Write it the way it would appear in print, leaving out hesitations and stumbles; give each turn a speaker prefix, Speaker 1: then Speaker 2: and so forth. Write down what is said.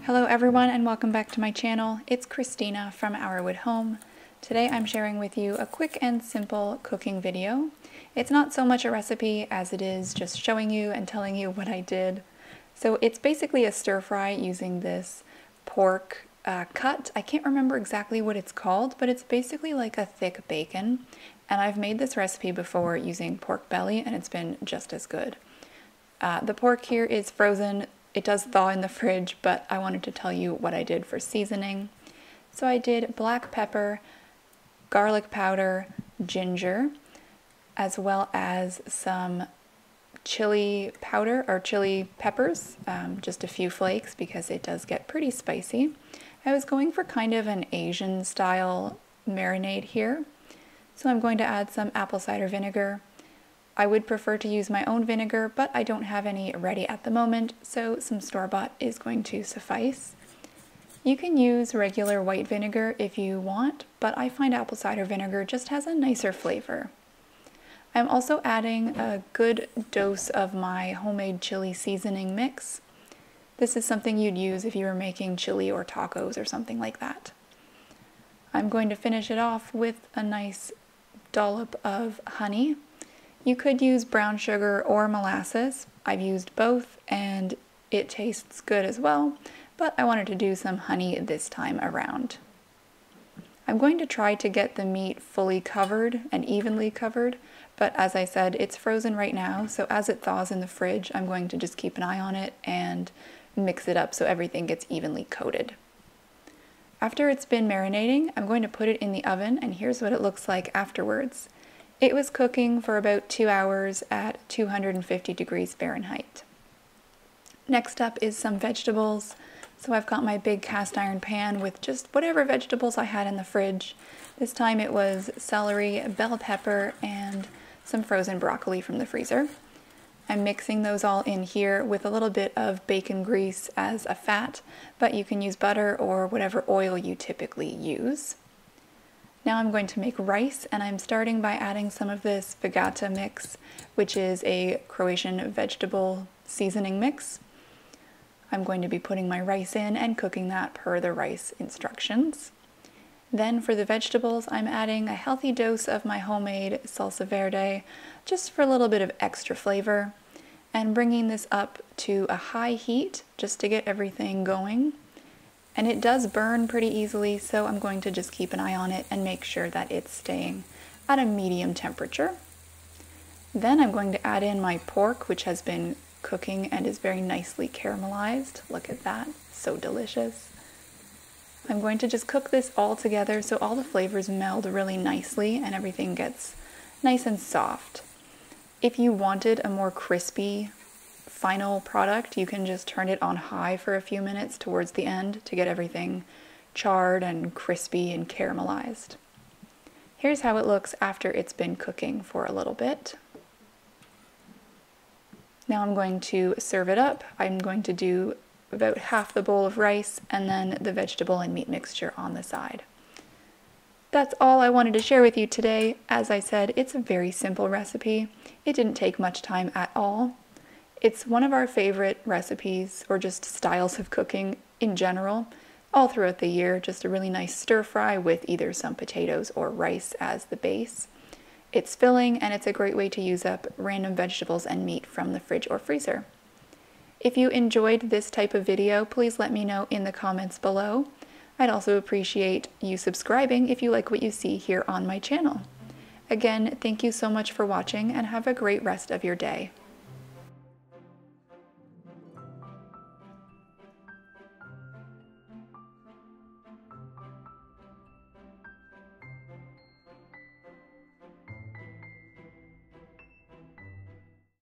Speaker 1: Hello everyone and welcome back to my channel. It's Christina from Our Wood Home. Today I'm sharing with you a quick and simple cooking video. It's not so much a recipe as it is just showing you and telling you what I did. So it's basically a stir fry using this pork cut. I can't remember exactly what it's called, but it's basically like a thick bacon. And I've made this recipe before using pork belly and it's been just as good. The pork here is frozen. It does thaw in the fridge, but I wanted to tell you what I did for seasoning. So I did black pepper, garlic powder, ginger, as well as some chili powder or chili peppers, just a few flakes because it does get pretty spicy. I was going for kind of an Asian style marinade here. So I'm going to add some apple cider vinegar. I would prefer to use my own vinegar, but I don't have any ready at the moment, so some store-bought is going to suffice. You can use regular white vinegar if you want, but I find apple cider vinegar just has a nicer flavor. I'm also adding a good dose of my homemade chili seasoning mix. This is something you'd use if you were making chili or tacos or something like that. I'm going to finish it off with a nice dollop of honey. You could use brown sugar or molasses. I've used both and it tastes good as well, but I wanted to do some honey this time around. I'm going to try to get the meat fully covered and evenly covered, but as I said, it's frozen right now, so as it thaws in the fridge, I'm going to just keep an eye on it and mix it up so everything gets evenly coated. After it's been marinating, I'm going to put it in the oven, and here's what it looks like afterwards. It was cooking for about 2 hours at 250 degrees Fahrenheit. Next up is some vegetables. So I've got my big cast iron pan with just whatever vegetables I had in the fridge. This time it was celery, bell pepper, and some frozen broccoli from the freezer. I'm mixing those all in here with a little bit of bacon grease as a fat, but you can use butter or whatever oil you typically use. Now I'm going to make rice, and I'm starting by adding some of this vegata mix, which is a Croatian vegetable seasoning mix. I'm going to be putting my rice in and cooking that per the rice instructions. Then for the vegetables, I'm adding a healthy dose of my homemade salsa verde, just for a little bit of extra flavor, and bringing this up to a high heat just to get everything going. And it does burn pretty easily, so I'm going to just keep an eye on it and make sure that it's staying at a medium temperature. Then I'm going to add in my pork, which has been cooking and is very nicely caramelized. Look at that, so delicious. I'm going to just cook this all together so all the flavors meld really nicely and everything gets nice and soft. If you wanted a more crispy final product, you can just turn it on high for a few minutes towards the end to get everything charred and crispy and caramelized. Here's how it looks after it's been cooking for a little bit. Now I'm going to serve it up. I'm going to do about half the bowl of rice and then the vegetable and meat mixture on the side. That's all I wanted to share with you today. As I said, it's a very simple recipe. It didn't take much time at all. It's one of our favorite recipes, or just styles of cooking in general, all throughout the year. Just a really nice stir fry with either some potatoes or rice as the base. It's filling, and it's a great way to use up random vegetables and meat from the fridge or freezer. If you enjoyed this type of video, please let me know in the comments below. I'd also appreciate you subscribing if you like what you see here on my channel. Again, thank you so much for watching, and have a great rest of your day.